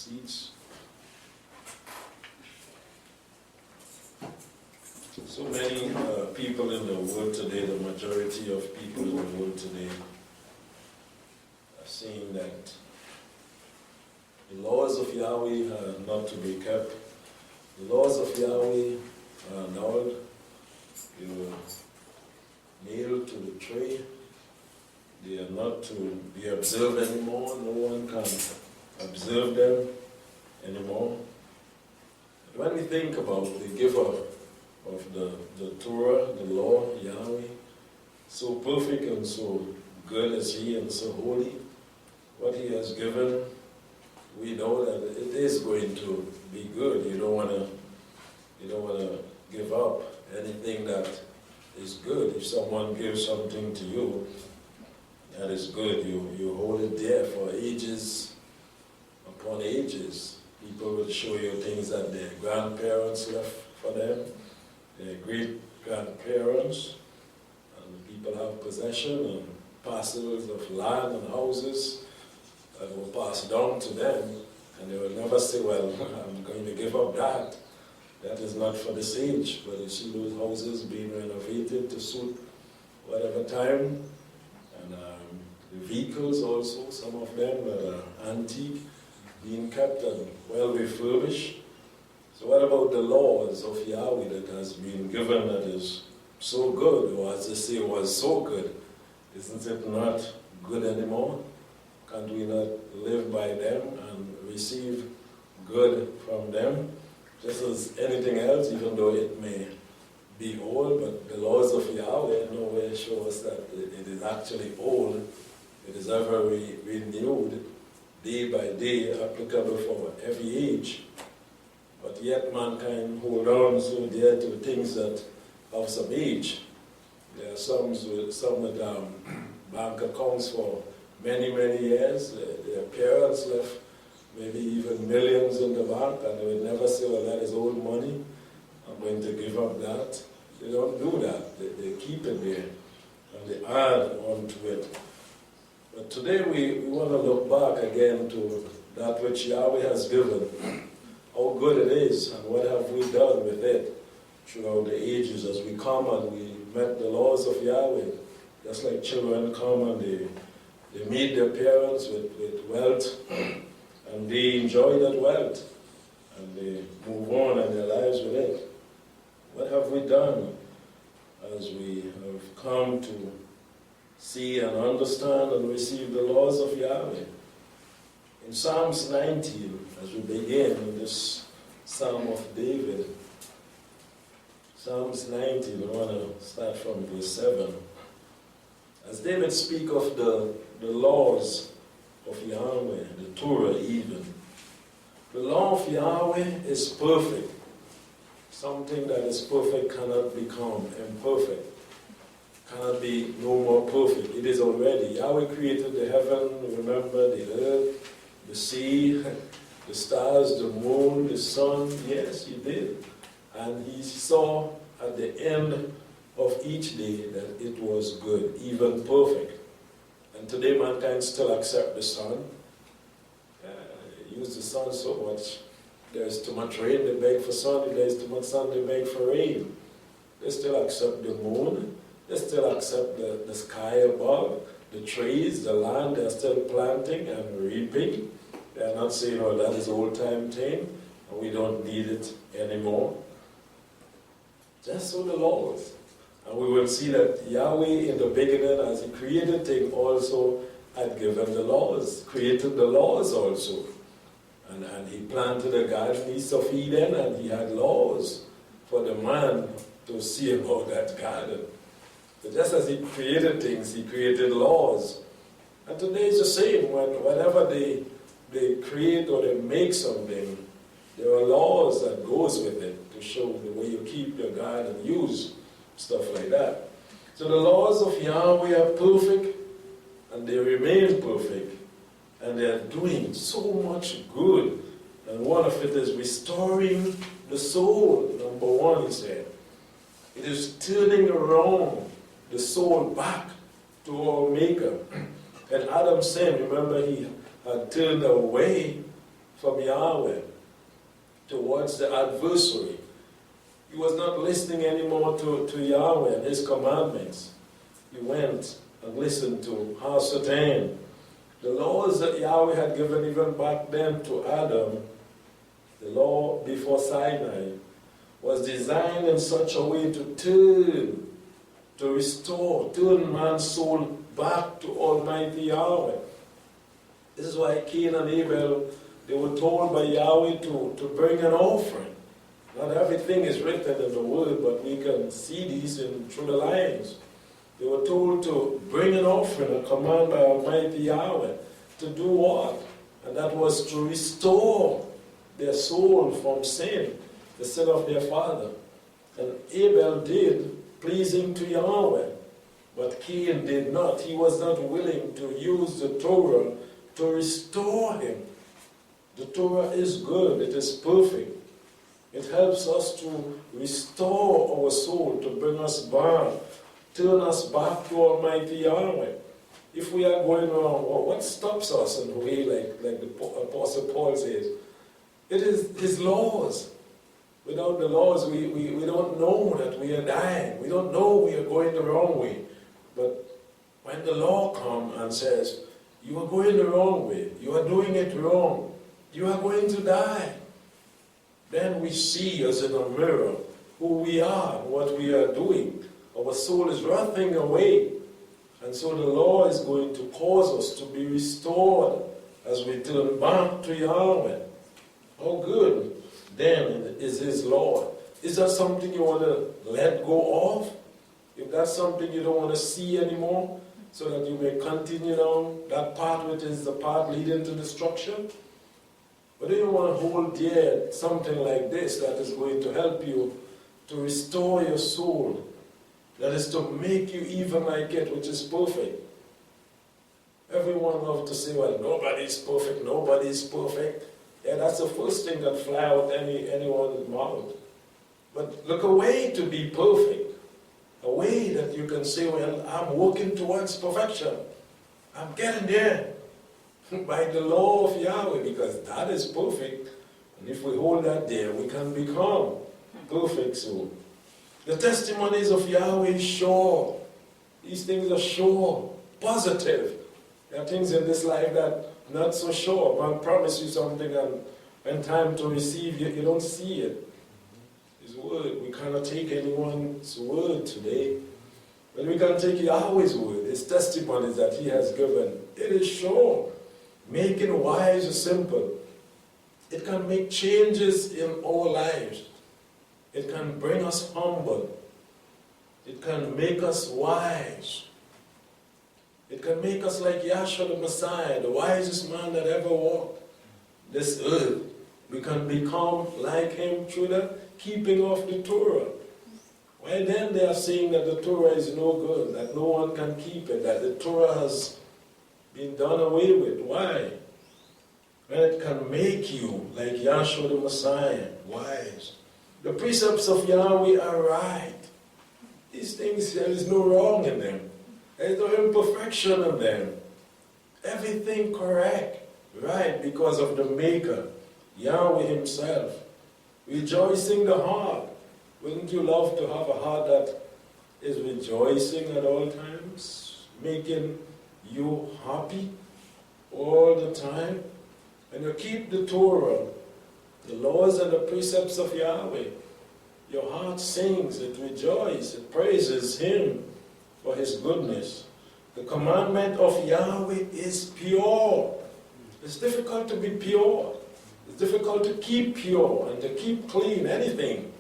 seats. So many people in the world today, the majority of people in the world today, are saying that the laws of Yahweh are not to be kept. The laws of Yahweh are annulled. They were nailed to the tree. They are not to be observed anymore. No one can observe them anymore. But when we think about the giver of the Torah, the law, Yahweh, so perfect and so good is He and so holy, what He has given, we know that it is going to be good. You don't want to give up anything that is good. If someone gives something to you that is good, you hold it there for ages upon ages. People will show you things that their grandparents left for them, their great-grandparents, and people have possession and parcels of land and houses that will pass down to them, and they will never say, well, I'm going to give up that. That is not for this age. But you see those houses being renovated to suit whatever time, and the vehicles also, some of them that are antique, being kept and well refurbished. So what about the laws of Yahweh that has been given that is so good, or as they say, was so good? Isn't it not good anymore? Can't we not live by them and receive good from them? Just as anything else, even though it may be old, but the laws of Yahweh nowhere show us that it is actually old. It is ever renewed, day by day, applicable for every age. But yet mankind hold on so dear to things that have some age. There are some with bank accounts for many, many years. Their parents left maybe even millions in the bank, and they would never say, well, that is old money, I'm going to give up that. They don't do that. They keep it there, and they add on to it. But today we want to look back again to that which Yahweh has given, how good it is, and what have we done with it throughout the ages as we come and we met the laws of Yahweh. Just like children come and they meet their parents with wealth, and they enjoy that wealth, and they move on in their lives with it. What have we done as we have come to see and understand and receive the laws of Yahweh? In Psalms 19, as we begin in this Psalm of David, Psalms 19, we want to start from verse 7. As David speaks of the laws of Yahweh, the Torah even, the law of Yahweh is perfect. Something that is perfect cannot become imperfect, cannot be no more perfect. It is already. Yahweh created the heaven, remember, the earth, the sea, the stars, the moon, the sun. Yes, He did. And He saw at the end of each day that it was good, even perfect. And today mankind still accept the sun. Use the sun so much. There's too much rain, they beg for sun. If there's too much sun, they beg for rain. They still accept the moon. They still accept the sky above, the trees, the land. They're still planting and reaping. They're not saying, oh, that is old-time thing, and we don't need it anymore. Just so the laws. And we will see that Yahweh in the beginning, as He created things, also had given the laws, created the laws also. And He planted a garden east of Eden, and He had laws for the man to see about that garden. So just as He created things, He created laws. And today it's the same. Whenever they create or they make something, there are laws that goes with it to show the way you keep your garden, use stuff like that. So the laws of Yahweh are perfect, and they remain perfect, and they are doing so much good. And one of it is restoring the soul. Number one, He said. It is turning around the soul back to our Maker. And Adam sinned. Remember, he had turned away from Yahweh towards the adversary. He was not listening anymore to Yahweh and his commandments. He went and listened to Satan. The laws that Yahweh had given even back then to Adam, the law before Sinai, was designed in such a way to turn man's soul back to Almighty Yahweh. This is why Cain and Abel, they were told by Yahweh to bring an offering. Not everything is written in the Word, but we can see these through the lines. They were told to bring an offering, a command by Almighty Yahweh, to do what? And that was to restore their soul from sin, the sin of their father. And Abel did, pleasing to Yahweh, but Cain did not. He was not willing to use the Torah to restore him. The Torah is good, it is perfect. It helps us to restore our soul, to bring us back, turn us back to Almighty Yahweh. If we are going wrong, what stops us in a way, like the Apostle Paul says? It is his laws. Without the laws, we don't know that we are dying. We don't know we are going the wrong way. But when the law comes and says, you are going the wrong way, you are doing it wrong, you are going to die, then we see as in a mirror who we are, what we are doing. Our soul is rotting away. And so the law is going to cause us to be restored as we turn back to Yahweh. How good then is his law? Is that something you want to let go of? If that's something you don't want to see anymore, so that you may continue down that path which is the path leading to destruction? But do you want to hold dear something like this that is going to help you to restore your soul? That is to make you even like it, which is perfect. Everyone loves to say, well, nobody's perfect, nobody's perfect. Yeah, that's the first thing that fly out anyone's mouth. But look, a way to be perfect, a way that you can say, well, I'm working towards perfection. I'm getting there by the law of Yahweh, because that is perfect. And if we hold that there, we can become perfect soul. The testimonies of Yahweh is sure. These things are sure, positive. There are things in this life that are not so sure. Man promise you something, and when time to receive, you don't see it. His word, we cannot take anyone's word today. But we can take Yahweh's word, his testimonies that he has given. It is sure. Making wise or simple. It can make changes in our lives. It can bring us humble. It can make us wise. It can make us like Yahshua the Messiah, the wisest man that ever walked this earth. We can become like him through the keeping of the Torah. Why then they are saying that the Torah is no good, that no one can keep it, that the Torah has been done away with. Why? When it can make you like Yahshua the Messiah, wise. The precepts of Yahweh are right. These things, there is no wrong in them. There is no imperfection in them. Everything correct, right, because of the Maker, Yahweh himself. Rejoicing the heart. Wouldn't you love to have a heart that is rejoicing at all times? Making you happy all the time? And you keep the Torah, the laws and the precepts of Yahweh. Your heart sings, it rejoices, it praises him for his goodness. The commandment of Yahweh is pure. It's difficult to be pure. It's difficult to keep pure and to keep clean anything.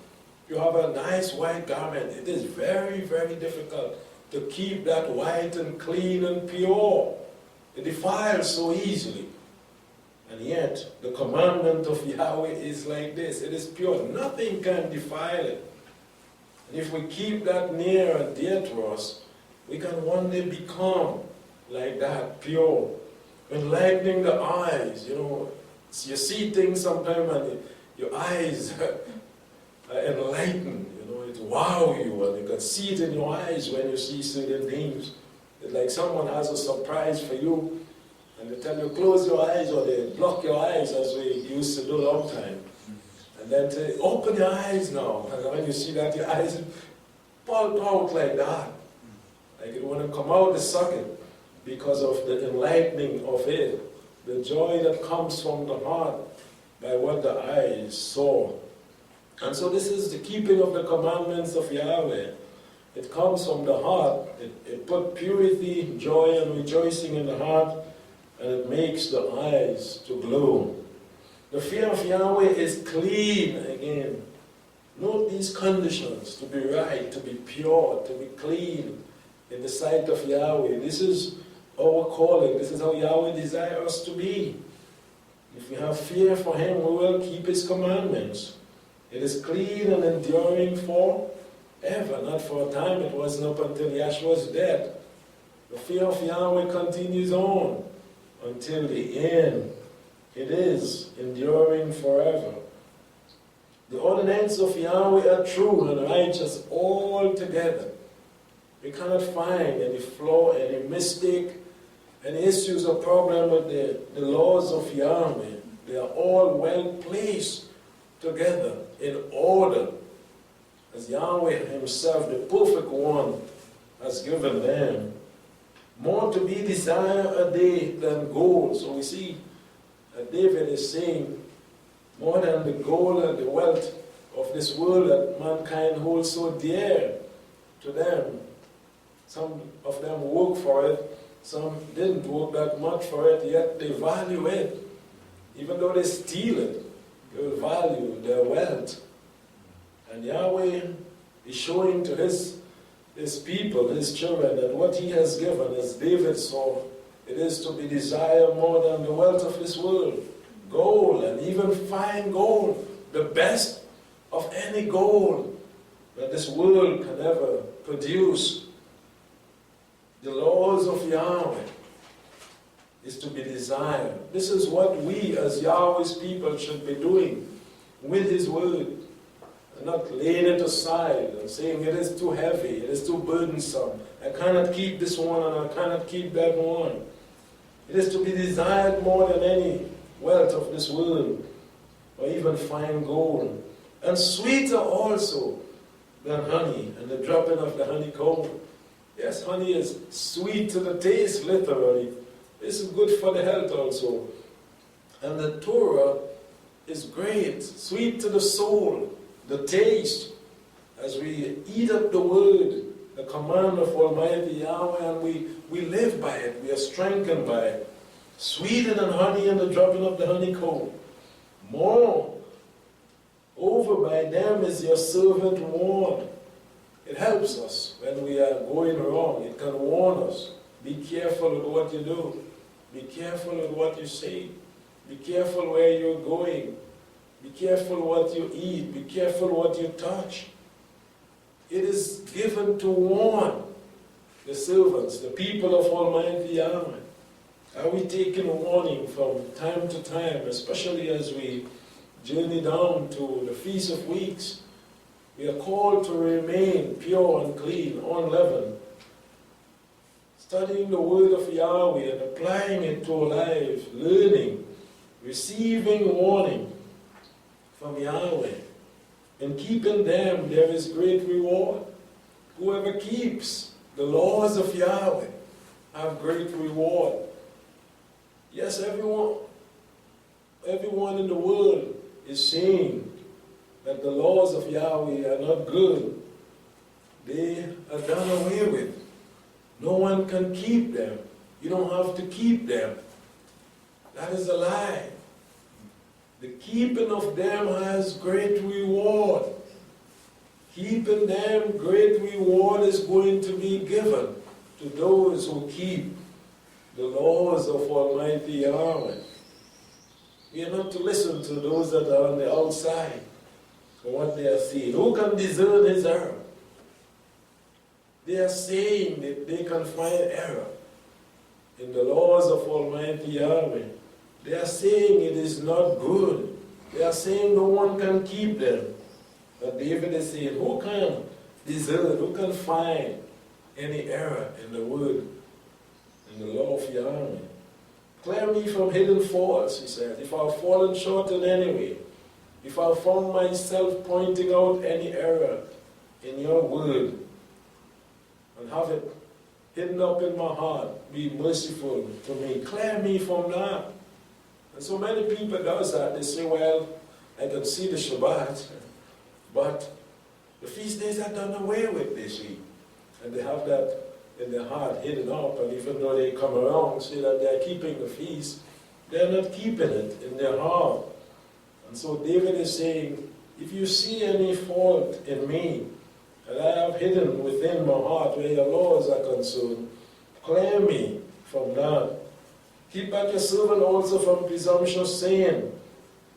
You have a nice white garment. It is very, very difficult to keep that white and clean and pure. It defiles so easily. And yet, the commandment of Yahweh is like this. It is pure. Nothing can defile it. And if we keep that near and dear to us, we can one day become like that, pure. Enlightening the eyes, you see things sometimes and your eyes are enlightened, it wow you, and you can see it in your eyys when you see certain things. It's like someone has a surprise for you, And they tell you, close your eyes, or they block your eyes, as we used to do a long time. And then say, open your eyes now. And when you see that, your eyes pulp out like that. Like it want to come out the socket because of the enlightening of it. The joy that comes from the heart by what the eyes saw. And so this is the keeping of the commandments of Yahweh. It comes from the heart. It put purity, joy, and rejoicing in the heart, and it makes the eyes to glow. The fear of Yahweh is clean again. Note these conditions: to be right, to be pure, to be clean in the sight of Yahweh. This is our calling. This is how Yahweh desires us to be. If we have fear for Him, we will keep His commandments. It is clean and enduring forever, not for a time. It wasn't up until Yahshua's death. The fear of Yahweh continues on until the end. It is enduring forever. The ordinances of Yahweh are true and righteous altogether. We cannot find any flaw, any mistake, any issues or problem with the laws of Yahweh. They are all well placed together in order, as Yahweh Himself, the perfect one, has given them. More to be desired are they than gold. So we see that David is saying, more than the gold and the wealth of this world that mankind holds so dear to them. Some of them work for it, some didn't work that much for it, yet they value it. Even though they steal it, they will value their wealth. And Yahweh is showing to His people, His children, that what He has given, as David saw, it is to be desired more than the wealth of this world. Gold, and even fine gold, the best of any gold that this world can ever produce. The laws of Yahweh is to be desired. This is what we as Yahweh's people should be doing with His word. And not laying it aside and saying it is too heavy, it is too burdensome. I cannot keep this one and I cannot keep that one. It is to be desired more than any wealth of this world, or even fine gold. And sweeter also than honey, and the dropping of the honeycomb. Yes, honey is sweet to the taste, literally. This is good for the health also. And the Torah is great, sweet to the soul, the taste. As we eat up the word, the command of Almighty Yahweh, and we live by it, we are strengthened by it. Sweeter than honey and the dropping of the honeycomb. More over by them is your servant warned. It helps us when we are going wrong. It can warn us. Be careful with what you do. Be careful with what you say. Be careful where you're going. Be careful what you eat. Be careful what you touch. It is given to warn the servants, the people of Almighty Yahweh. Are we taking warning from time to time, especially as we journey down to the Feast of Weeks? We are called to remain pure and clean, unleavened, studying the word of Yahweh and applying it to our life, learning, receiving warning from Yahweh. In keeping them, there is great reward. Whoever keeps the laws of Yahweh have great reward. Yes, everyone in the world is saying that the laws of Yahweh are not good. They are done away with. No one can keep them. You don't have to keep them. That is a lie. The keeping of them has great reward. Keeping them, great reward is going to be given to those who keep the laws of Almighty Yahweh. We are not to listen to those that are on the outside for what they are saying. Who can discern His error? They are saying that they can find error in the laws of Almighty Yahweh. They are saying it is not good. They are saying no one can keep them. But David is saying, who can discern, who can find any error in the word, in the law of Yahweh? Clear me from hidden faults, he said. If I've fallen short in any way, if I've found myself pointing out any error in your word, and have it hidden up in my heart, be merciful to me. Clear me from that. And so many people does that. They say, well, I can see the Shabbat, but the feast days are done away with, they see. And they have that in their heart hidden up, and even though they come around and say that they're keeping the feast, they're not keeping it in their heart. And so David is saying, if you see any fault in me, that I have hidden within my heart where your laws are concerned, clear me from that. Keep back your servant also from presumptuous sin.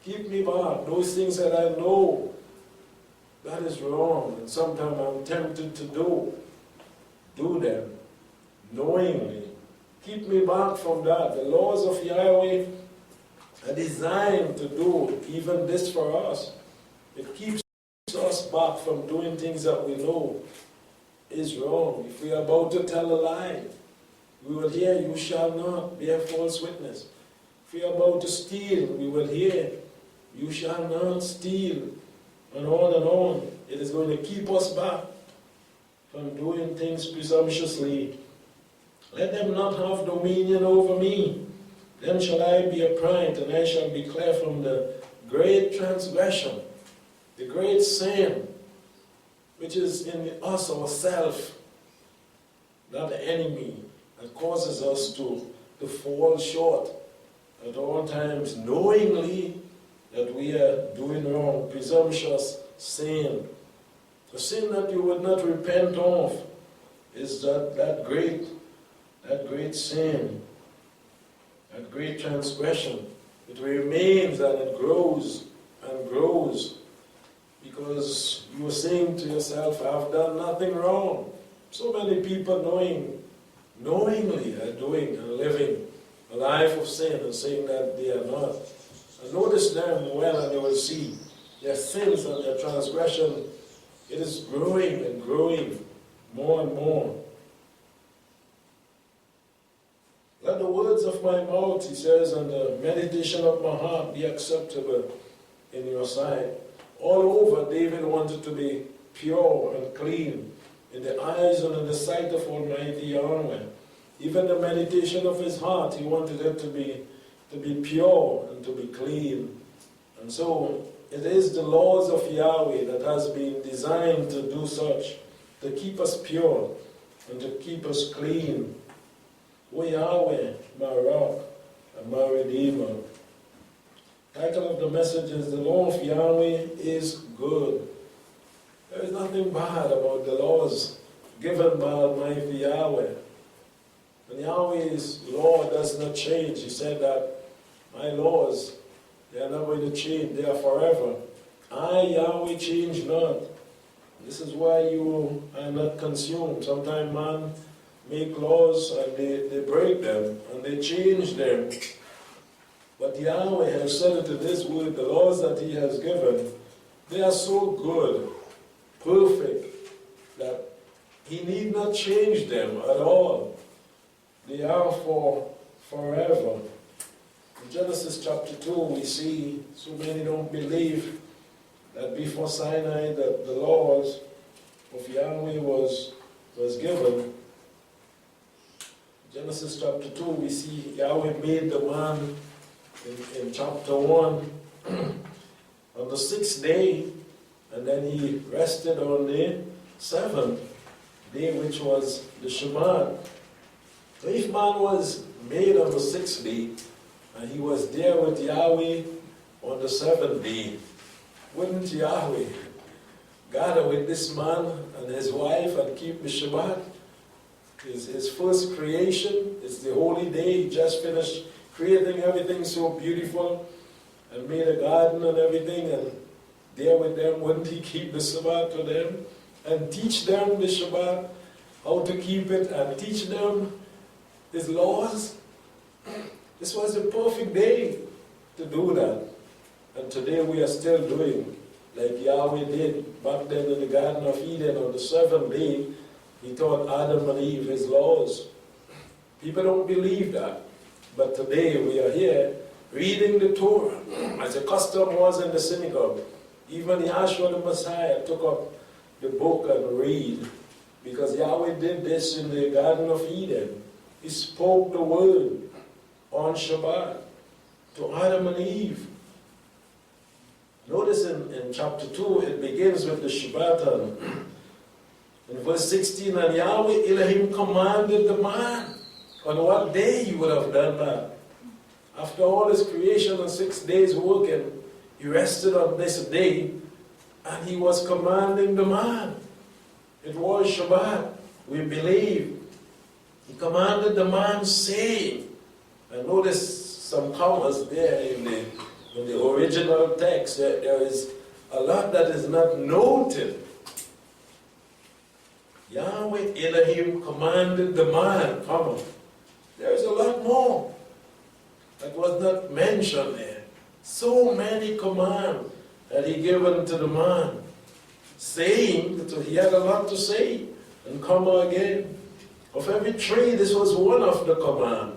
Keep me back. Those things that I know that is wrong, and sometimes I'm tempted to do them knowingly. Keep me back from that. The laws of Yahweh are designed to do even this for us. It keeps us back from doing things that we know is wrong. If we are about to tell a lie, we will hear, you shall not bear false witness. If we are about to steal, we will hear, you shall not steal, and on and on. It is going to keep us back from doing things presumptuously. Let them not have dominion over me. Then shall I be upright, and I shall be clear from the great transgression, the great sin, which is in us ourselves, not the enemy, that causes us to fall short at all times, knowingly that we are doing wrong, presumptuous sin. The sin that you would not repent of is that great sin, that great transgression. It remains and it grows and grows, because you are saying to yourself, I've done nothing wrong. So many people knowingly are doing and living a life of sin and saying that they are not. And notice them well, and you will see their sins and their transgression, it is growing and growing more and more. Let the words of my mouth, he says, and the meditation of my heart be acceptable in your sight. All over, David wanted to be pure and clean in the eyes and in the sight of Almighty Yahweh. Even the meditation of his heart, he wanted it to be pure and to be clean. And so it is the laws of Yahweh that has been designed to do such, to keep us pure and to keep us clean. O Yahweh, my rock and my redeemer. Title of the message is The Law of Yahweh is Good. There is nothing bad about the laws given by Almighty Yahweh. And Yahweh's law does not change. He said that my laws, they are not going to change. They are forever. I, Yahweh, change not. This is why you are not consumed. Sometimes man make laws and they break them and they change them. But Yahweh has said it in His word, the laws that He has given, they are so good, perfect, that He need not change them at all. They are for forever. In Genesis chapter 2, we see so many don't believe that before Sinai that the laws of Yahweh was given. Genesis chapter 2, we see Yahweh made the man in chapter 1 on the 6th day, and then He rested on the 7th day, which was the Shabbat. So if man was made on the 6th day, and he was there with Yahweh on the 7th day, wouldn't Yahweh gather with this man and his wife and keep the Shabbat? His first creation, it's the holy day. He just finished creating everything so beautiful and made a garden and everything, and there with them, wouldn't He keep the Shabbat to them and teach them the Shabbat, how to keep it, and teach them His laws? This was the perfect day to do that. And today we are still doing like Yahweh did back then in the Garden of Eden. On the 7th day, He taught Adam and Eve His laws. People don't believe that. But today we are here reading the Torah, as the custom was in the synagogue. Even Yahshua the Messiah took up the book and read, because Yahweh did this in the Garden of Eden. He spoke the word on Shabbat to Adam and Eve. Notice in chapter 2, it begins with the Shabbat. And in verse 16, and Yahweh Elohim commanded the man. On what day he would have done that? After all his creation and 6 days working, he rested on this day, and he was commanding the man. It was Shabbat, we believe. He commanded the man, saying, and notice some commas there in the original text. There is a lot that is not noted. Yahweh Elohim commanded the man, comma. There is a lot more that was not mentioned there. So many commands that he given to the man, saying that he had a lot to say, and comma again. Of every tree, this was one of the command.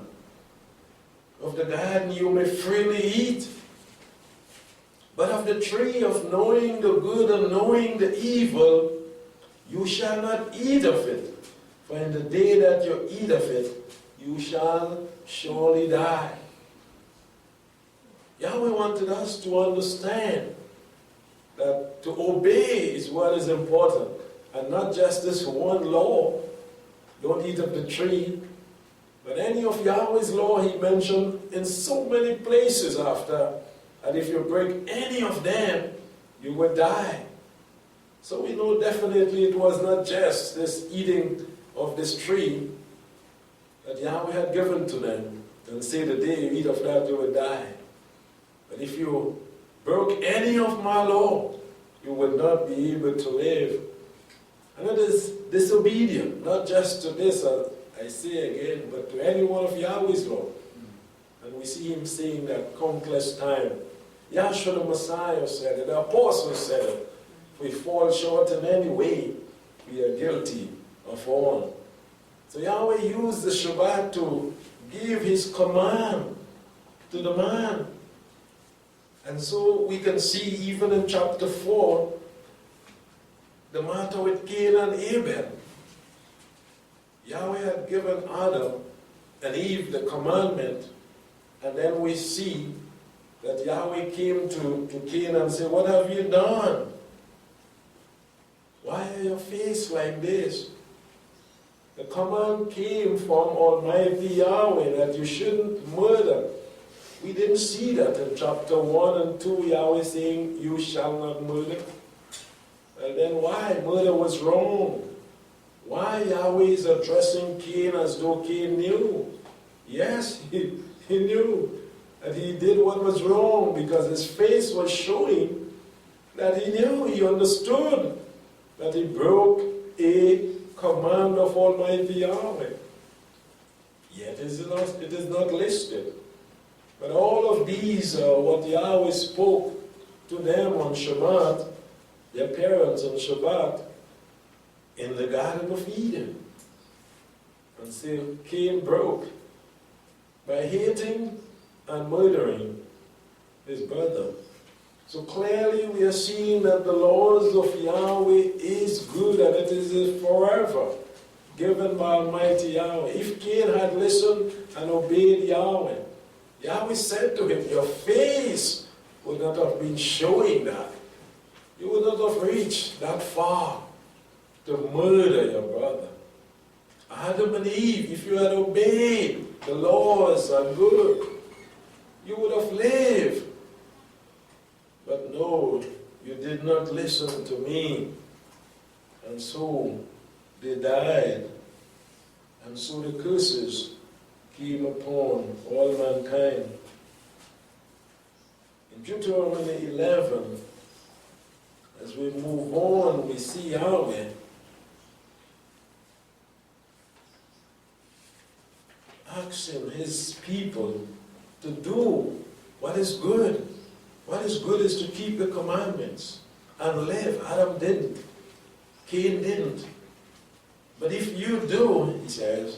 Of the garden you may freely eat, but of the tree of knowing the good and knowing the evil, you shall not eat of it. For in the day that you eat of it, you shall surely die. Yahweh wanted us to understand that to obey is what is important, and not just this one law, don't eat of the tree, but any of Yahweh's law he mentioned in so many places after, and if you break any of them, you will die. So we know definitely it was not just this eating of this tree that Yahweh had given to them, and say the day you eat of that you will die. But if you broke any of my law, you would not be able to live. And it is disobedient, not just to this, I say again, but to any one of Yahweh's law. And we see him saying that countless times. Yahshua the Messiah said it, the apostles said it. If we fall short in any way, we are guilty of all. So Yahweh used the Shabbat to give his command to the man. And so we can see even in chapter 4, the matter with Cain and Abel. Yahweh had given Adam and Eve the commandment, and then we see that Yahweh came to Cain and said, what have you done? Why are your face like this? The command came from Almighty Yahweh that you shouldn't murder. We didn't see that in chapter 1 and 2, Yahweh saying, you shall not murder. And then why? Murder was wrong. Why Yahweh is addressing Cain as though Cain knew? Yes, he knew that he did what was wrong, because his face was showing that he knew, he understood that he broke a command of Almighty Yahweh. Yet it is not listed. But all of these are what Yahweh spoke to them on Shabbat, their parents on Shabbat, in the Garden of Eden. And so Cain broke by hating and murdering his brother. So clearly we are seeing that the laws of Yahweh is good, and it is forever given by Almighty Yahweh. If Cain had listened and obeyed Yahweh, Yahweh said to him, your face would not have been showing that. You would not have reached that far to murder your brother. Adam and Eve, if you had obeyed the laws and good, you would have lived. But no, you did not listen to me. And so they died. And so the curses came upon all mankind. In Deuteronomy 11, as we move on, we see Yahweh asking his people to do what is good. What is good is to keep the commandments and live. Adam didn't. Cain didn't. But if you do, he says,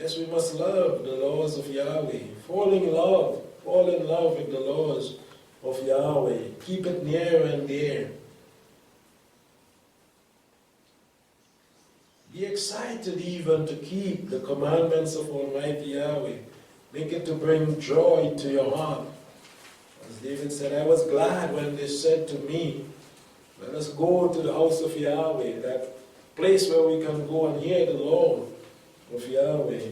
Yes, we must love the laws of Yahweh. Fall in love with the laws of Yahweh. Keep it near and dear. Be excited even to keep the commandments of Almighty Yahweh. Make it to bring joy to your heart. As David said, I was glad when they said to me, let us go to the house of Yahweh, that place where we can go and hear the law of Yahweh.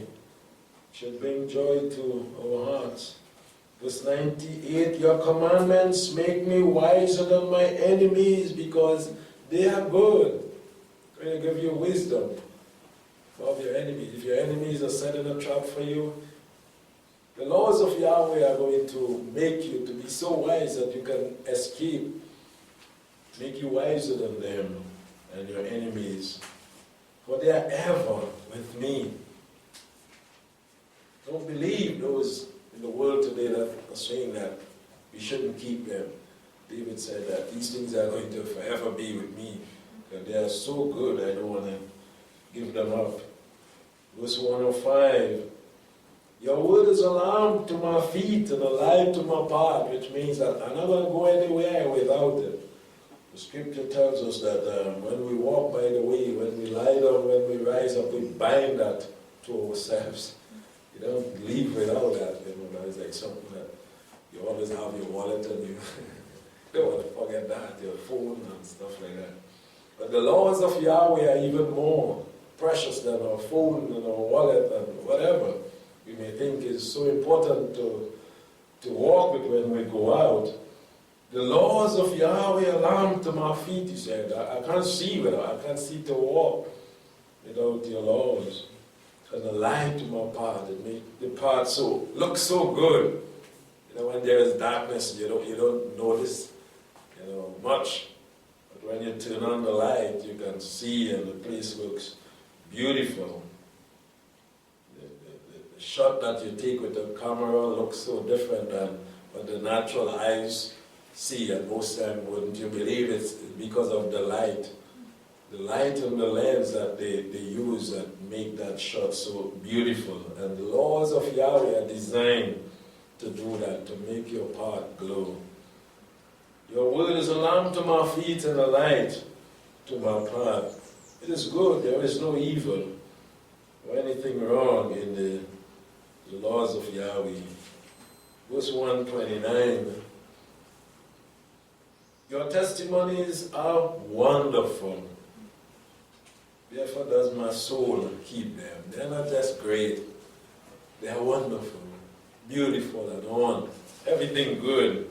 Should bring joy to our hearts. Verse 98, your commandments make me wiser than my enemies because they are good. Going to give you wisdom of your enemies. If your enemies are setting a trap for you, the laws of Yahweh are going to make you to be so wise that you can escape, make you wiser than them and your enemies. For they are ever with me. Don't believe those in the world today that are saying that we shouldn't keep them. David said that these things are going to forever be with me. And they are so good, I don't want to give them up. Verse 105, your word is a lamp to my feet and a light to my path, which means that I'm not going to go anywhere without it. The scripture tells us that when we walk by the way, when we lie down, when we rise up, we bind that to ourselves. You don't leave without that. It's like something that you always have your wallet and you don't want to forget that, your phone and stuff like that. But the laws of Yahweh are even more precious than our phone and our wallet and whatever we may think is so important to walk with when we go out. The laws of Yahweh are a lamp to my feet, he said. I can't see to walk without your laws. And a light to my path. It makes the path look so good. When there is darkness, you don't notice, much. But when you turn on the light, you can see and the place looks beautiful. The shot that you take with the camera looks so different than what the natural eyes see. And most times, wouldn't you believe it's because of the light. The light and the lens that they use that make that shot so beautiful. And the laws of Yahweh are designed to do that, to make your path glow. Your word is a lamp to my feet and a light to my path. It is good, there is no evil or anything wrong in the laws of Yahweh. Verse 129. Your testimonies are wonderful. Therefore does my soul keep them. They're not just great. They are wonderful, beautiful, and on. Everything good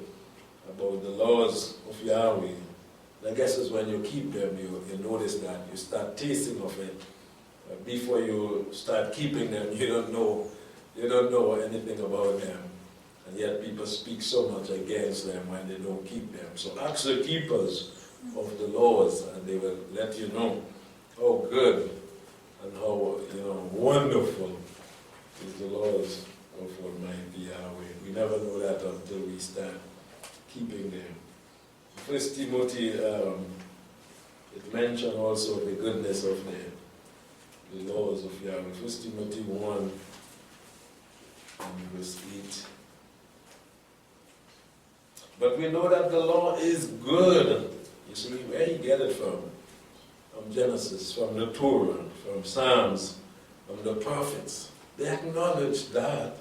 about the laws of Yahweh. And I guess it's when you keep them, you notice that. You start tasting of it. Before you start keeping them, you don't know anything about them. And yet people speak so much against them when they don't keep them. So ask the keepers of the laws, and they will let you know how good and how wonderful is the laws of Almighty Yahweh. We never know that until we start keeping them. First Timothy, it mentioned also the goodness of the laws of Yahweh. First Timothy 1 and verse 8. But we know that the law is good. You see, where you get it from? From Genesis, from the Torah, from Psalms, from the prophets. They acknowledge that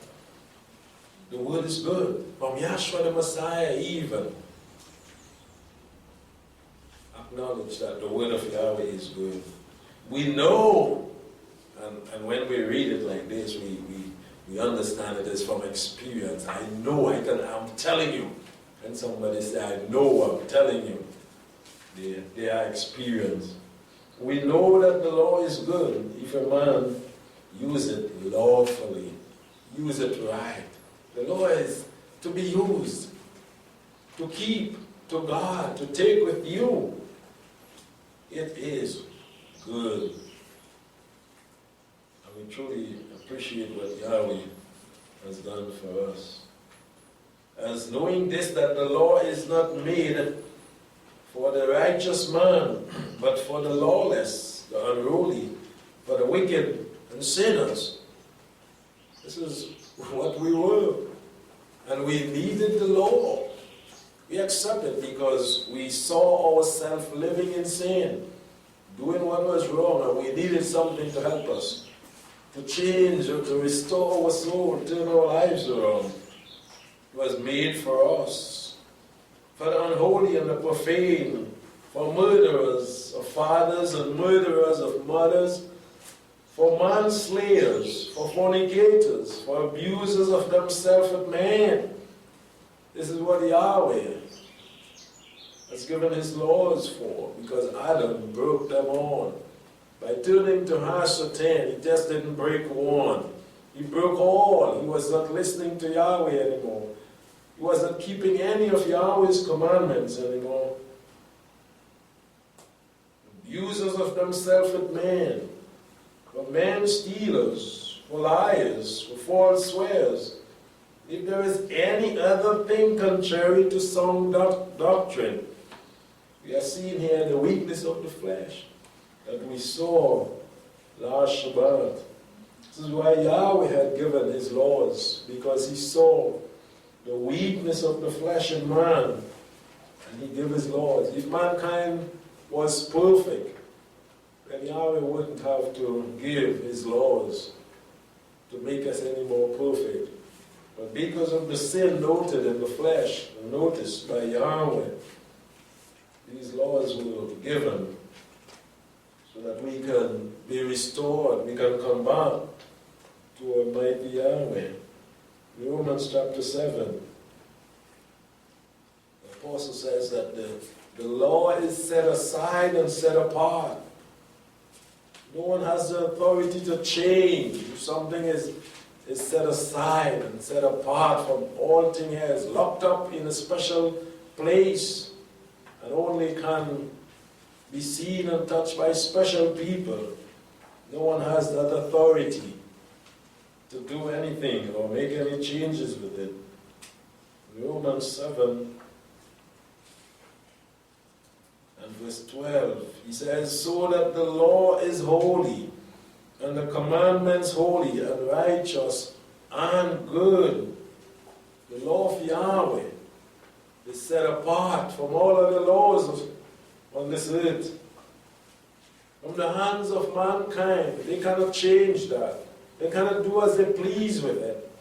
the word is good. From Yahshua the Messiah even acknowledge that the word of Yahweh is good. We know, and when we read it like this, we understand it is from experience. I know, I'm telling you. And somebody say, I know, I'm telling you. They are experienced. We know that the law is good if a man use it lawfully, use it right. The law is to be used, to keep, to guard, to take with you. It is good. And we truly appreciate what Yahweh has done for us. As knowing this, that the law is not made for the righteous man, but for the lawless, the unruly, for the wicked and sinners, This is what we were. And we needed the law. We accepted because we saw ourselves living in sin, doing what was wrong, and we needed something to help us, to change or to restore our soul, turn our lives around. It was made for us, for the unholy and the profane, for murderers of fathers and murderers of mothers, for manslayers, for fornicators, for abusers of themselves with man. This is what Yahweh has given his laws for, because Adam broke them all. By turning to Hasatan, he just didn't break one. He broke all. He was not listening to Yahweh anymore. He wasn't keeping any of Yahweh's commandments anymore. Abusers of themselves with man, for man stealers, for liars, for false swears. If there is any other thing contrary to sound doctrine, we are seeing here the weakness of the flesh that we saw last Shabbat. This is why Yahweh had given his laws, because he saw the weakness of the flesh in man, and he gave his laws. If mankind was perfect, then Yahweh wouldn't have to give his laws to make us any more perfect. But because of the sin noted in the flesh, noticed by Yahweh, these laws were given so that we can be restored, we can come back to Almighty Yahweh. Romans chapter 7, the apostle says that the law is set aside and set apart. No one has the authority to change. If something is set aside and set apart from all things else, locked up in a special place, and only can be seen and touched by special people, no one has that authority to do anything or make any changes with it. Romans 7 and verse 12, he says, so that the law is holy, and the commandments holy and righteous and good. The law of Yahweh is set apart from all other laws on this earth. From the hands of mankind, they cannot change that. They cannot do as they please with it.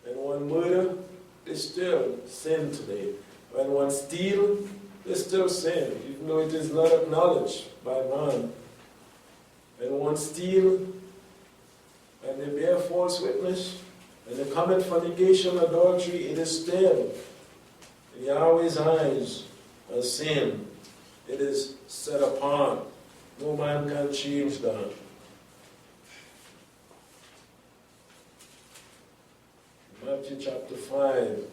And one murder, they still sin today. When one steal, they still sin, even though it is not acknowledged by man. When one steal, and they bear false witness, and they commit fornication, adultery, it is still in Yahweh's eyes a sin. It is set apart. No man can change that. Matthew chapter 5.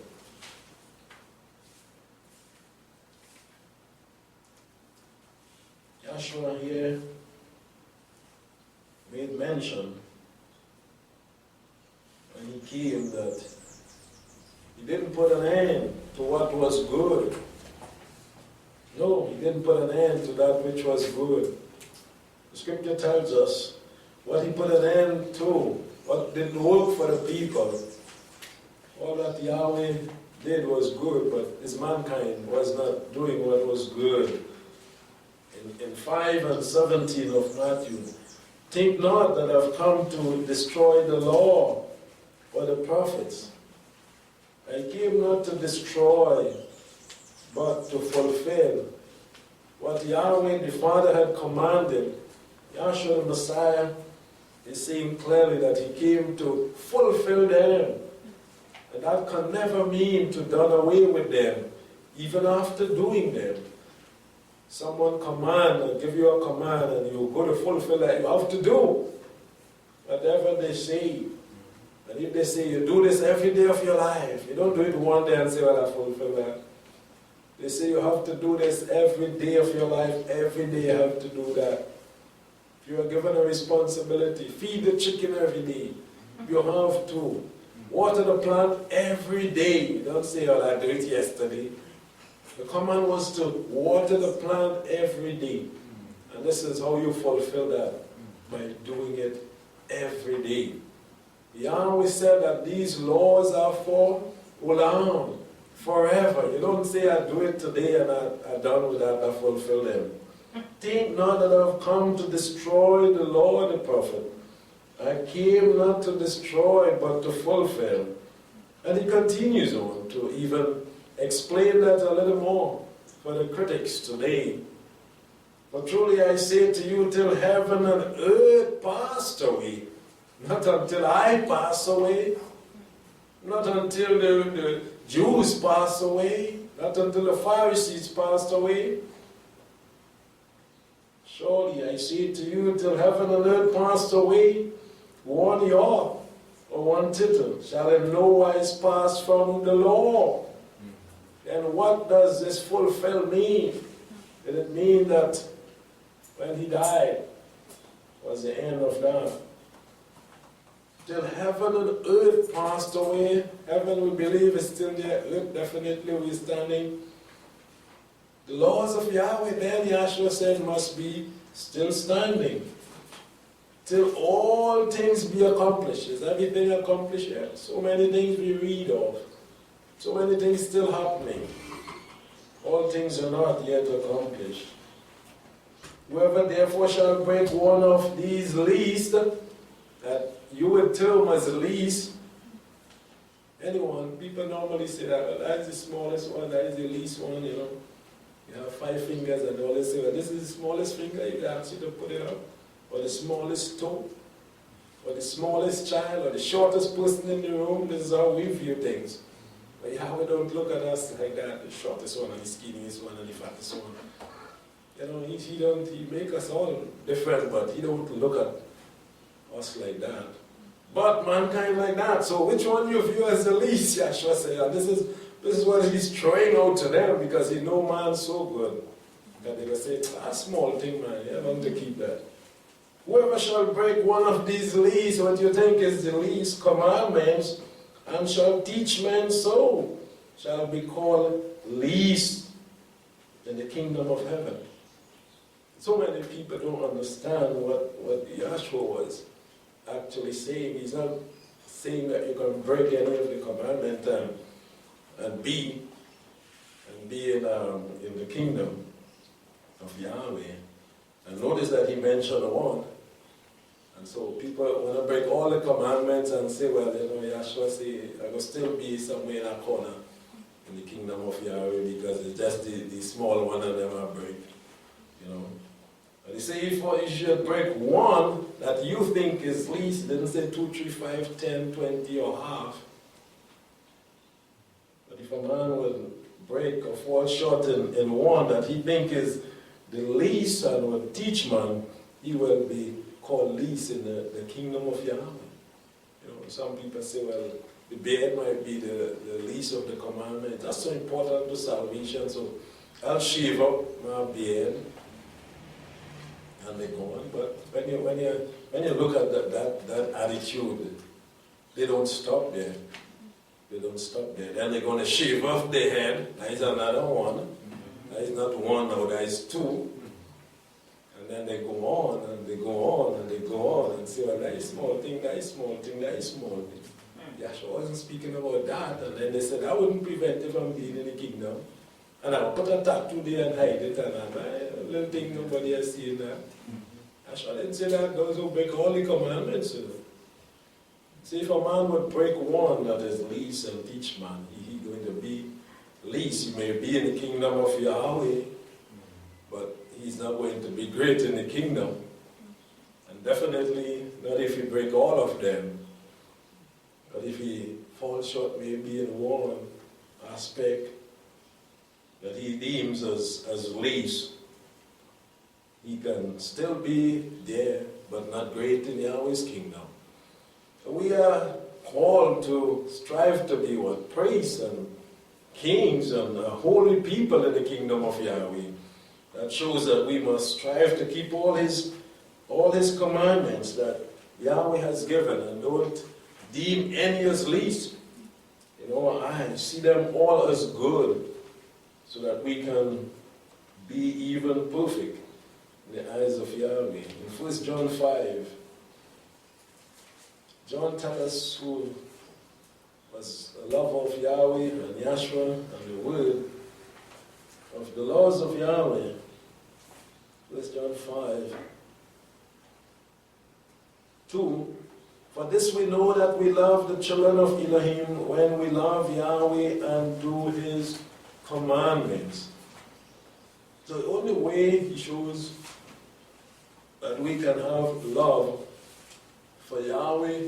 Joshua here made mention when he came that he didn't put an end to what was good. No, he didn't put an end to that which was good. The scripture tells us what he put an end to, what didn't work for the people. All that Yahweh did was good, but his mankind was not doing what was good. In 5 and 17 of Matthew, think not that I've come to destroy the law or the prophets. I came not to destroy, but to fulfill what Yahweh the Father had commanded. Yahshua the Messiah is saying clearly that he came to fulfill them. And that can never mean to done away with them, even after doing them. Someone command and give you a command and you go to fulfill that, you have to do whatever they say. And if they say you do this every day of your life, you don't do it one day and say, well, I fulfill that. They say you have to do this every day of your life, every day you have to do that. If you are given a responsibility, feed the chicken every day, you have to. Water the plant every day. You don't say, oh, I did it yesterday. The command was to water the plant every day. And this is how you fulfill that, by doing it every day. Yahweh said that these laws are for ulam, forever. You don't say, I do it today and I'm done with that, I fulfill them. Think not that I have come to destroy the law and the prophet. I came not to destroy, but to fulfill. And he continues on to even explain that a little more for the critics today. For truly I say to you, till heaven and earth passed away, not until I pass away, not until the Jews pass away, not until the Pharisees passed away. Surely I say to you, till heaven and earth passed away, one yard or one tittle shall in no wise pass from the law. And what does this fulfill mean? Did it mean that when he died was the end of that? Till heaven and earth passed away, heaven we believe is still there, earth definitely we're standing. The laws of Yahweh, then Yahshua said, must be still standing. Till all things be accomplished. Is everything accomplished yet? So many things we read of. So many things still happening. All things are not yet accomplished. Whoever therefore shall break one of these least, that you would term as least, anyone, people normally say that, well, that's the smallest one, that is the least one, you know. You have 5 fingers and all this, say, well, this is the smallest finger, you can ask you to put it up. Or the smallest toe, or the smallest child, or the shortest person in the room. This is how we view things. But Yahweh don't look at us like that, the shortest one, and the skinniest one, and the fattest one. You know, he make us all different, but he don't look at us like that. But mankind like that. So which one you view as the least, Yahshua said? And this is what he's throwing out to them, because he know man so good that they will say, a small thing, man, you want to keep that. Whoever shall break one of these least, what you think is the least commandments, and shall teach men so, shall be called least in the kingdom of heaven. So many people don't understand what Yahshua was actually saying. He's not saying that you can break any of the commandments and be in the kingdom of Yahweh. And notice that he mentioned one. And so people want to break all the commandments and say, well, you know, Yahshua say, I will still be somewhere in a corner in the kingdom of Yahweh, because it's just the small one and them I break. You know. But he say, if you should break one that you think is least, it didn't say 2, 3, 5, 10, 20 or half. But if a man will break or fall short in one that he think is the least and will teach man, he will be called least in the kingdom of Yahweh. You know, some people say, well, the beard might be the least of the commandments. That's so important to salvation. So I'll shave up my beard and they go on. But when you look at that attitude, they don't stop there. They don't stop there. Then they're going to shave off their head. That is another one. That is not one now, that is 2. And then they go on, and they go on, and they go on, and say, well, that is small thing, that is small thing, that is small thing. Yahshua wasn't speaking about that, and then they said, I wouldn't prevent it from being in the kingdom. And I'll put a tattoo there and hide it, and a little thing nobody has seen that. Yahshua didn't say that, those who break all the commandments, you know. See, if a man would break one that is least and teach man, he's going to be least. He may be in the kingdom of Yahweh, but he's not going to be great in the kingdom. And definitely not if he break all of them. But if he falls short maybe in one aspect that he deems as least, he can still be there, but not great in Yahweh's kingdom. So we are called to strive to be what? Priests and kings and holy people in the kingdom of Yahweh. That shows that we must strive to keep all his commandments that Yahweh has given, and don't deem any as least in our eyes. See them all as good, so that we can be even perfect in the eyes of Yahweh. In 1 John 5, John tells us who was a lover of Yahweh and Yahshua and the word of the laws of Yahweh. 1 John 5:2. For this we know that we love the children of Elohim when we love Yahweh and do His commandments. So the only way He shows that we can have love for Yahweh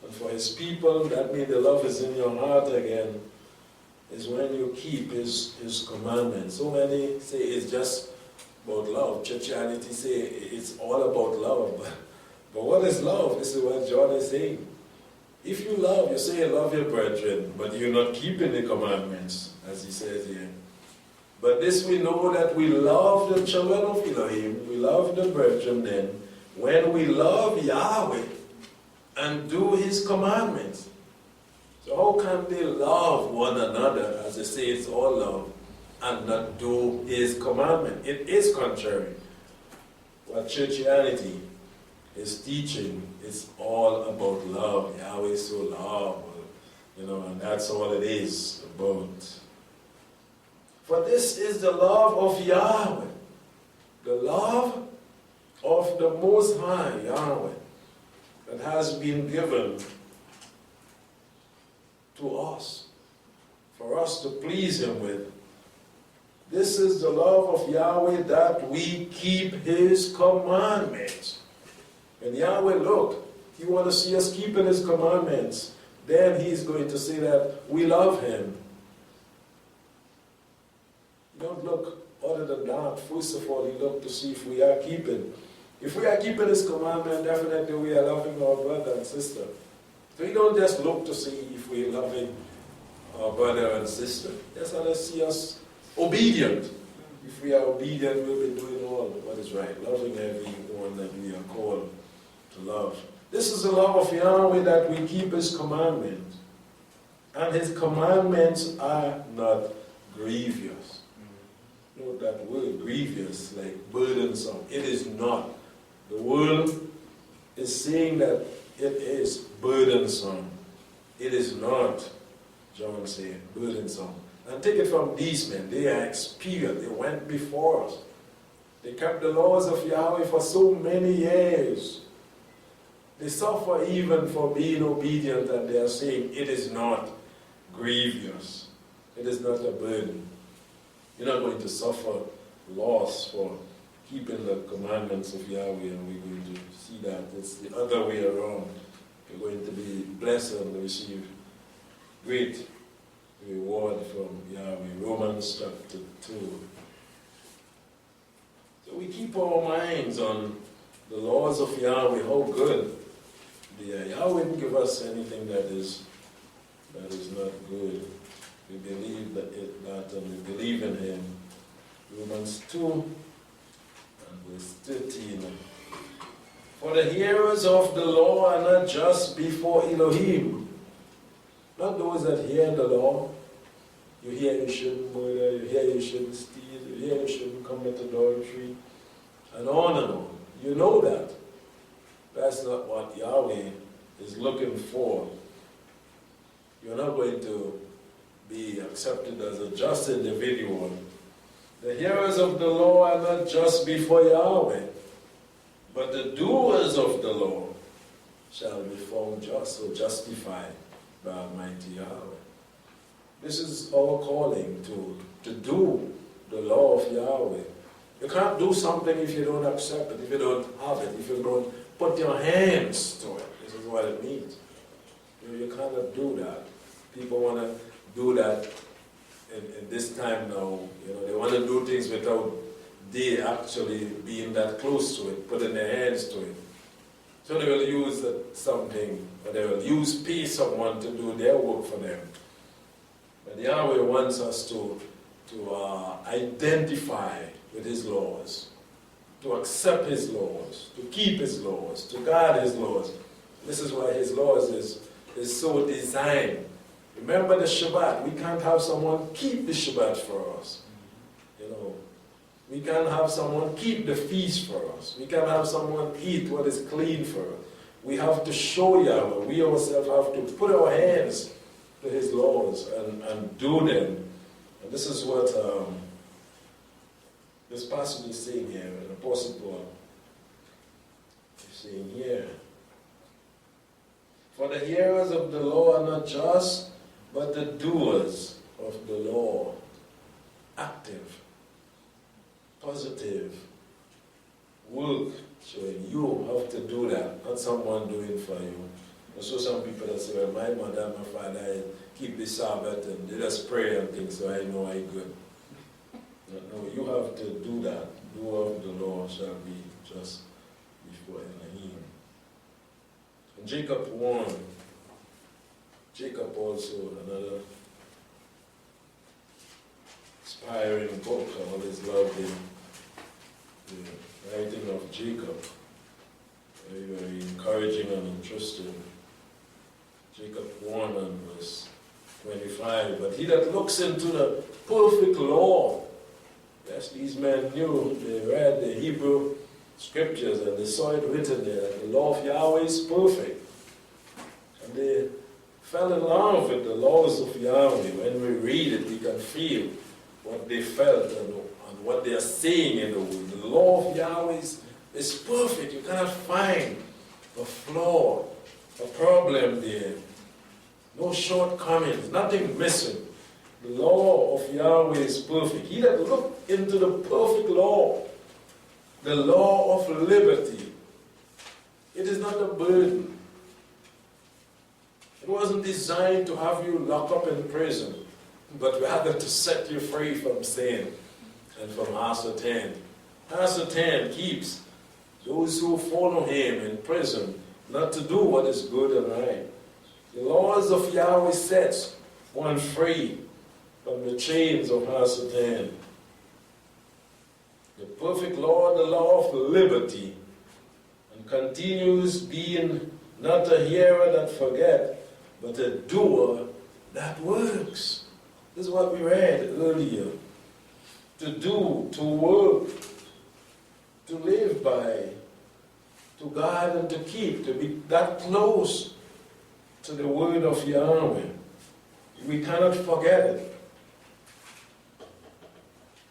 and for His people, that means the love is in your heart again, is when you keep His commandments. So many say it's just about love. Churchianity say it's all about love. But what is love? This is what John is saying. If you love, you say you love your brethren, but you're not keeping the commandments, as he says here. But this we know that we love the children of Elohim, we love the brethren then, when we love Yahweh and do His commandments. So how can they love one another, as they say it's all love, and not do His commandment? It is contrary. What churchianity is teaching, it's all about love. Yahweh is so lovable, and that's all it is about. For this is the love of Yahweh, the love of the Most High, Yahweh, that has been given to us, for us to please Him with. This is the love of Yahweh, that we keep His commandments. And Yahweh, look, He wants to see us keeping His commandments. Then He's going to say that we love Him. Don't look other than that. First of all, you look to see if we are keeping. If we are keeping His commandment, definitely we are loving our brother and sister. So you don't just look to see if we are loving our brother and sister. Just let us see us obedient. If we are obedient, we'll be doing all what is right, loving everyone that we are called to love. This is the love of Yahweh, that we keep His commandments. And His commandments are not grievous. Note that word, grievous, like burdensome. It is not. The world is saying that it is burdensome. It is not, John said, burdensome. And take it from these men. They are experienced. They went before us. They kept the laws of Yahweh for so many years. They suffer even for being obedient, and they are saying it is not grievous. It is not a burden. You're not going to suffer loss for keeping the commandments of Yahweh, and we're going to see that it's the other way around. You're going to be blessed and receive great reward from Yahweh. Romans chapter 2. So we keep our minds on the laws of Yahweh, how good they are. Yahweh didn't give us anything that is not good. We believe that and we believe in Him. Romans 2 and verse 13. For the hearers of the law are not just before Elohim. Not those that hear the law. You hear you shouldn't murder, you hear you shouldn't steal, you hear you shouldn't commit adultery, and on and on. You know that. That's not what Yahweh is looking for. You're not going to be accepted as a just individual. The hearers of the law are not just before Yahweh, but the doers of the law shall be found just or justified by Almighty Yahweh. This is our calling to do the law of Yahweh. You can't do something if you don't accept it, if you don't have it, if you don't put your hands to it. This is what it means. You cannot do that. People want to do that in this time now. They want to do things without they actually being that close to it, putting their hands to it. So they will use something, or they will pay someone to do their work for them. But Yahweh wants us to identify with His laws, to accept His laws, to keep His laws, to guard His laws. This is why His laws is so designed. Remember the Shabbat. We can't have someone keep the Shabbat for us. We can't have someone keep the feast for us. We can't have someone eat what is clean for us. we have to show Yahweh. We ourselves have to put our hands to his laws and do them. And this is what this passage is saying here, and Apostle Paul is saying here. For the hearers of the law are not just, but the doers of the law. Active, positive work, showing you have to do that, not someone doing for you. I saw some people that say, well, my mother and my father keep the Sabbath and they just pray and things, so I know I'm good. No, you have to do that. Doer of the law shall be just before Elohim. And Jacob warned. Jacob also, another inspiring book. I always loved the writing of Jacob. Very, very encouraging and interesting. Jacob 1 and verse 25. But he that looks into the perfect law. Yes, these men knew, they read the Hebrew scriptures and they saw it written there that the law of Yahweh is perfect. And they fell in love with the laws of Yahweh. When we read it, we can feel what they felt and what they are saying in the word. The law of Yahweh is perfect. You cannot find a flaw, a problem there. No shortcomings, nothing missing. The law of Yahweh is perfect. He that looked into the perfect law, the law of liberty, it is not a burden. It wasn't designed to have you locked up in prison, but rather to set you free from sin and from ascertain. Ascertain keeps those who follow him in prison not to do what is good and right. The laws of Yahweh sets one free from the chains of ascertain. The perfect law, the law of liberty, and continues being not a hearer that forget, but a doer that works. This is what we read earlier. To do, to work, to live by, to guard and to keep, to be that close to the word of Yahweh. We cannot forget it.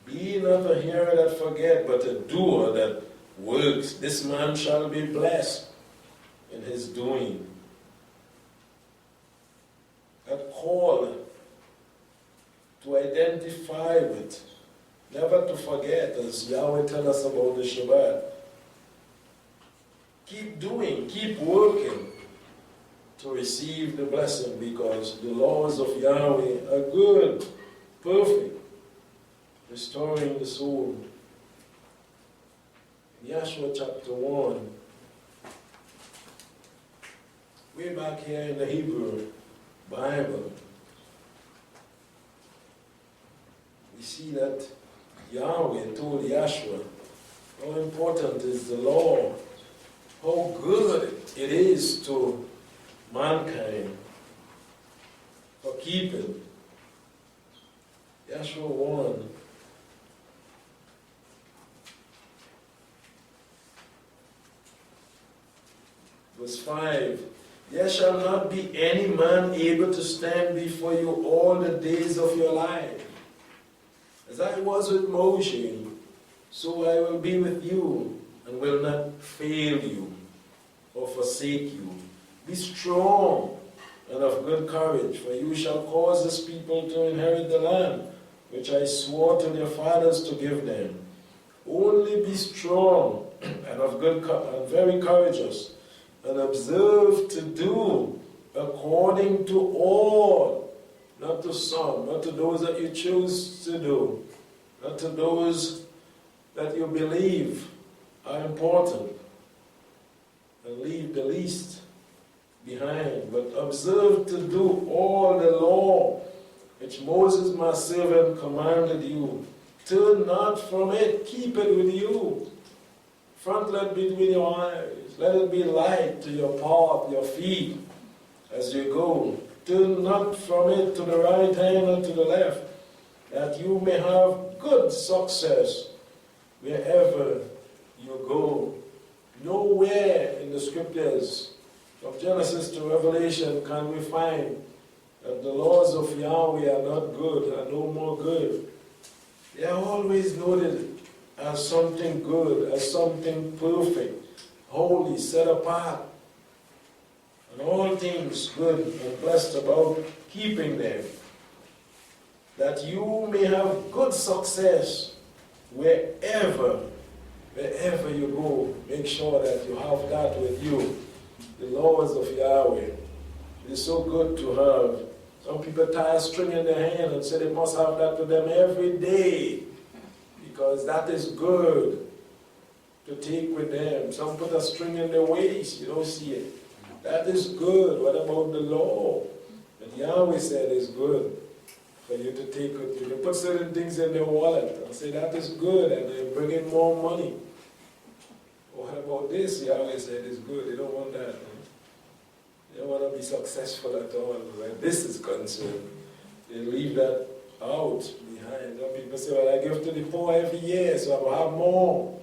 Be not a hearer that forget, but a doer that works. This man shall be blessed in his doing. That call to identify with, never to forget, as Yahweh tells us about the Shabbat. Keep doing, keep working to receive the blessing, because the laws of Yahweh are good, perfect, restoring the soul. In Yahshua chapter 1, way back here in the Hebrew Bible, we see that Yahweh told Yahshua how important is the law, how good it is to mankind for keeping. Yahshua 1. Verse 5. There shall not be any man able to stand before you all the days of your life. As I was with Moshe, so I will be with you, and will not fail you or forsake you. Be strong and of good courage, for you shall cause this people to inherit the land, which I swore to their fathers to give them. Only be strong and of good and very courageous, and observe to do according to all, not to some, not to those that you choose to do, not to those that you believe are important, and leave the least behind, but observe to do all the law which Moses my servant commanded you. Turn not from it, keep it with you. Frontlet between your eyes, let it be light to your path, your feet, as you go. Turn not from it to the right hand or to the left, that you may have good success wherever you go. Nowhere in the scriptures From Genesis to Revelation, can we find that the laws of Yahweh are not good, are no more good? They are always noted as something good, as something perfect, holy, set apart, and all things good and blessed about keeping them, that you may have good success wherever you go. Make sure that you have that with you, the laws of Yahweh. It is so good to have. Some people tie a string in their hand and say they must have that with them every day, because that is good to take with them. Some put a string in their waist, you don't see it. That is good. What about the law? And Yahweh said it's good for you to take with you. They put certain things in their wallet and say that is good, and they bring in more money. What about this? Yahweh said it's good. They don't want that. They don't want to be successful at all where this is concerned. They leave that out behind. Some people say, well, I give to the poor every year, so I will have more.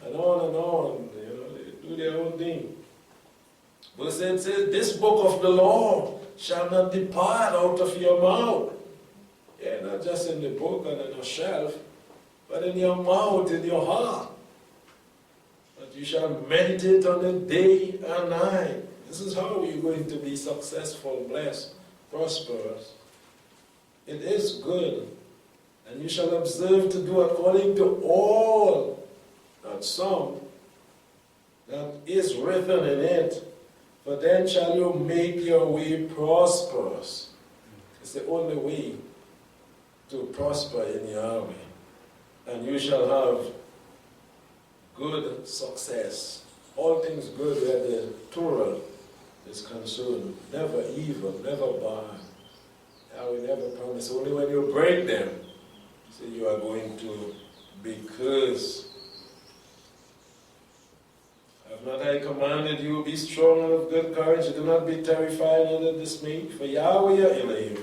And on and on. You know, they do their own thing. Verse 8 says, this book of the law shall not depart out of your mouth. Yeah, not just in the book and on a shelf, but in your mouth, in your heart. That you shall meditate on it day and night. This is how you're going to be successful, blessed, prosperous. It is good. And you shall observe to do according to all, not some, that is written in it. For then shall you make your way prosperous. It's the only way to prosper in Yahweh. And you shall have good success. All things good where the Torah is concerned. Never evil, never bad. Yahweh never promised. Only when you break them, so you are going to be cursed. Have not I commanded you, be strong and of good courage, do not be terrified nor dismayed, for Yahweh your Elohim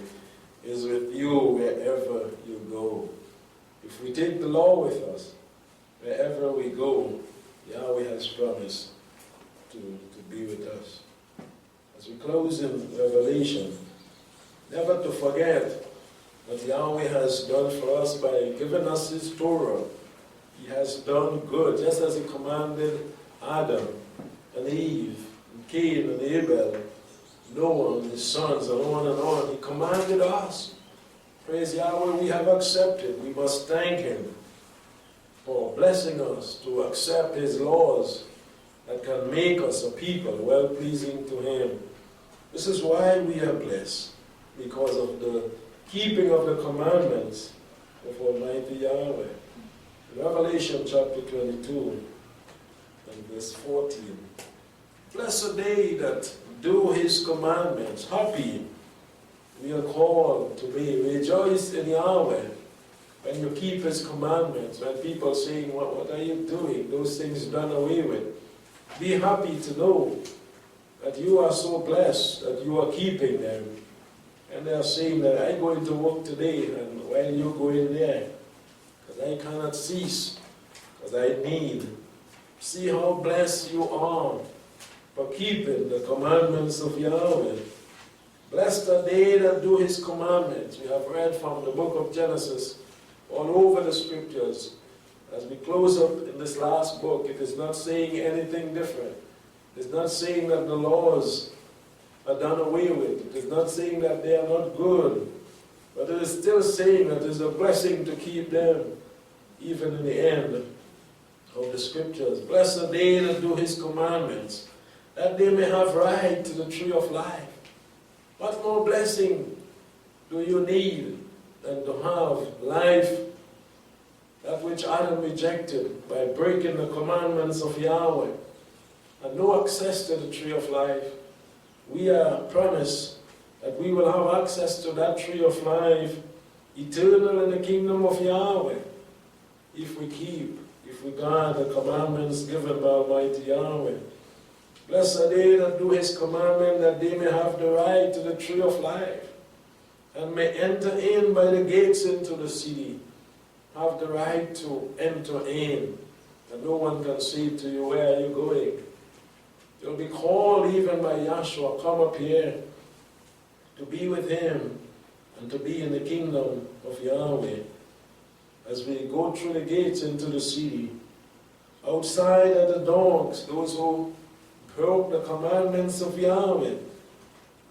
is with you wherever you go. If we take the law with us, wherever we go, Yahweh has promised to be with us. As we close in Revelation, never to forget what Yahweh has done for us by giving us His Torah. He has done good, just as He commanded Adam and Eve, and Cain and Abel, Noah and his sons, and on and on. He commanded us. Praise Yahweh, we have accepted. We must thank Him for blessing us to accept His laws that can make us a people well-pleasing to Him. This is why we are blessed, because of the keeping of the commandments of Almighty Yahweh. In Revelation chapter 22, and verse 14. Blessed they that do His commandments. Happy we are called to be. Rejoice in Yahweh when you keep His commandments. When people saying, what are you doing? Those things done away with. Be happy to know that you are so blessed that you are keeping them. And they are saying that I go into work today and while you go in there, because I cannot cease, because I need. See how blessed you are for keeping the commandments of Yahweh. Blessed are they that do His commandments. We have read from the book of Genesis all over the scriptures. As we close up in this last book, it is not saying anything different. It is not saying that the laws are done away with. It is not saying that they are not good. But it is still saying that it is a blessing to keep them, even in the end of the scriptures. Blessed are they that do His commandments, that they may have right to the tree of life. What more blessing do you need than to have life, that which Adam rejected by breaking the commandments of Yahweh, and no access to the tree of life? We are promised that we will have access to that tree of life, eternal in the kingdom of Yahweh, if we guard the commandments given by Almighty Yahweh. Blessed are they that do His commandment, that they may have the right to the tree of life, and may enter in by the gates into the city. Have the right to enter in, and no one can say to you, where are you going? You'll be called even by Yahshua, come up here to be with him and to be in the kingdom of Yahweh. As we go through the gates into the city, outside are the dogs, those who broke the commandments of Yahweh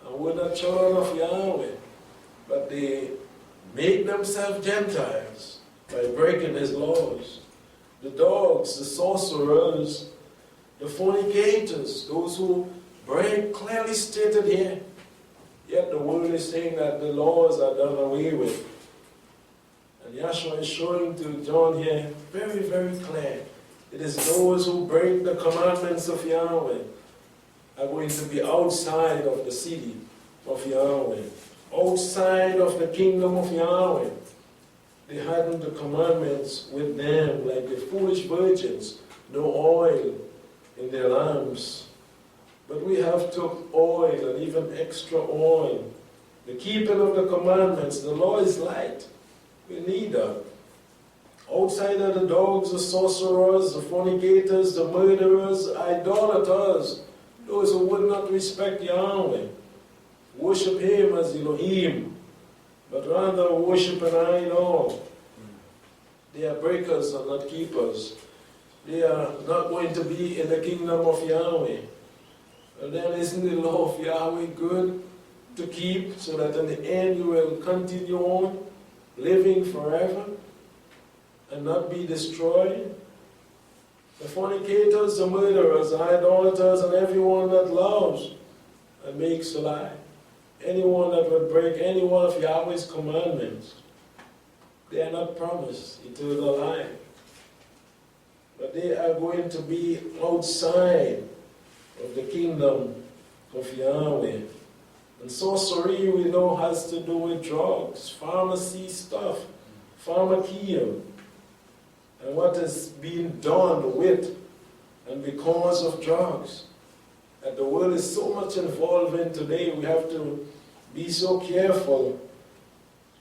and were not children of Yahweh, but they make themselves Gentiles by breaking his laws. The dogs, the sorcerers, the fornicators, those who break, clearly stated here. Yet the world is saying that the laws are done away with. And Yahshua is showing to John here very, very clear. It is those who break the commandments of Yahweh are going to be outside of the city of Yahweh, outside of the kingdom of Yahweh. They hadn't the commandments with them, like the foolish virgins, no oil in their lamps. But we have took oil and even extra oil. The keeping of the commandments, the law is light. We need that. Outside are the dogs, the sorcerers, the fornicators, the murderers, idolaters, those who would not respect Yahweh, worship him as Elohim, but rather worship an idol. They are breakers and not keepers. They are not going to be in the kingdom of Yahweh. And then isn't the law of Yahweh good to keep, so that in the end you will continue on living forever and not be destroyed? The fornicators, the murderers, the idolaters, and everyone that loves and makes a lie, anyone that would break any one of Yahweh's commandments, they are not promised eternal life. But they are going to be outside of the kingdom of Yahweh. And sorcery, we know, has to do with drugs, pharmacy stuff, pharmakia, and what is being done with and because of drugs. And the world is so much involved in today, we have to be so careful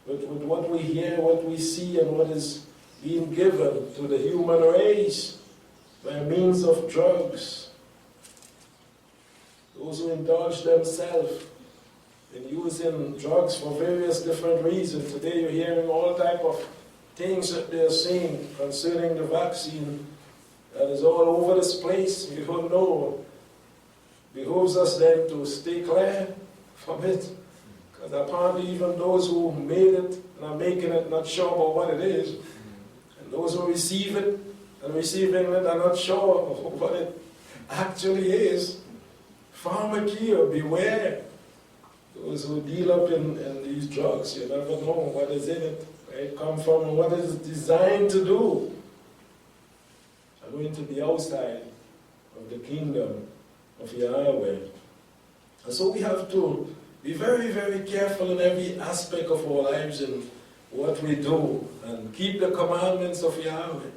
with what we hear, what we see, and what is being given to the human race by means of drugs. Those who indulge themselves in using drugs for various different reasons. Today you're hearing all type of things that they're saying concerning the vaccine that is all over this place. We don't know. Behoves us then to stay clear from it. Because apparently even those who made it and are making it not sure about what it is. And those who receive it and receiving it are not sure of what it actually is. Pharmakia, beware. Those who deal up in these drugs, you never know what is in it, where it comes from, and what it's designed to do. Are going to be outside of the kingdom of Yahweh. And so we have to be very, very careful in every aspect of our lives and what we do, and keep the commandments of Yahweh.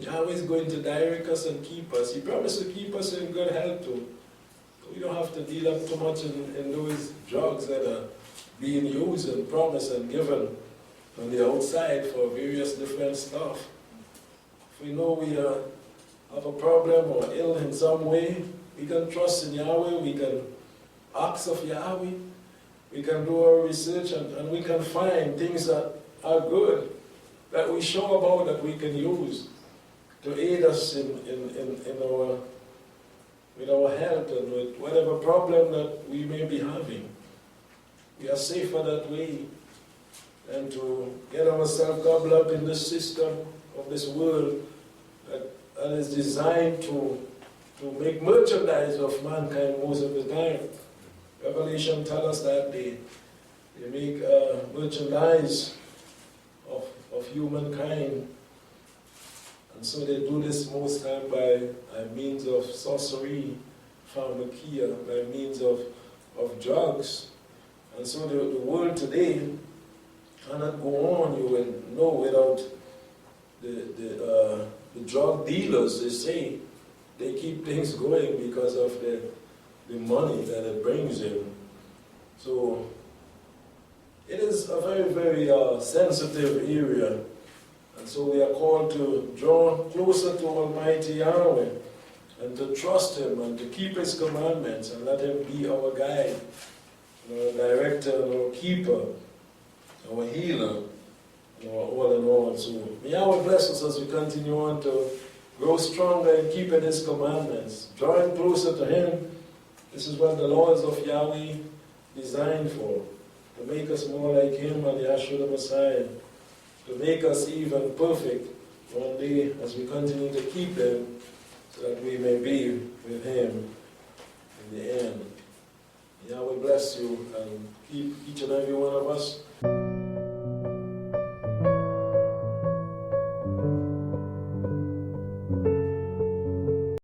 Yahweh is going to direct us and keep us. He promised to keep us in good health too. We don't have to deal up too much in those drugs that are being used and promised and given on the outside for various different stuff. If we know we have a problem or ill in some way, we can trust in Yahweh, we can ask of Yahweh, we can do our research, and we can find things that are good, that we show about, that we can use to aid us with our health and with whatever problem that we may be having. We are safer that way than to get ourselves gobbled up in this system of this world that is designed to make merchandise of mankind most of the time. Revelation tells us that they make merchandise of humankind. And so they do this most time by means of sorcery, pharmakia, by means of drugs. And so the world today cannot go on, you will know, without the drug dealers. They say they keep things going because of the money that it brings in. So it is a very, very sensitive area. And so we are called to draw closer to Almighty Yahweh and to trust Him and to keep His commandments and let Him be our guide, our director, and our keeper, our healer, and our all in all. So may Yahweh bless us as we continue on to grow stronger in keeping His commandments, drawing closer to Him. This is what the laws of Yahweh designed for, to make us more like Him and Yahshua the Messiah, to make us even perfect one day as we continue to keep them, so that we may be with Him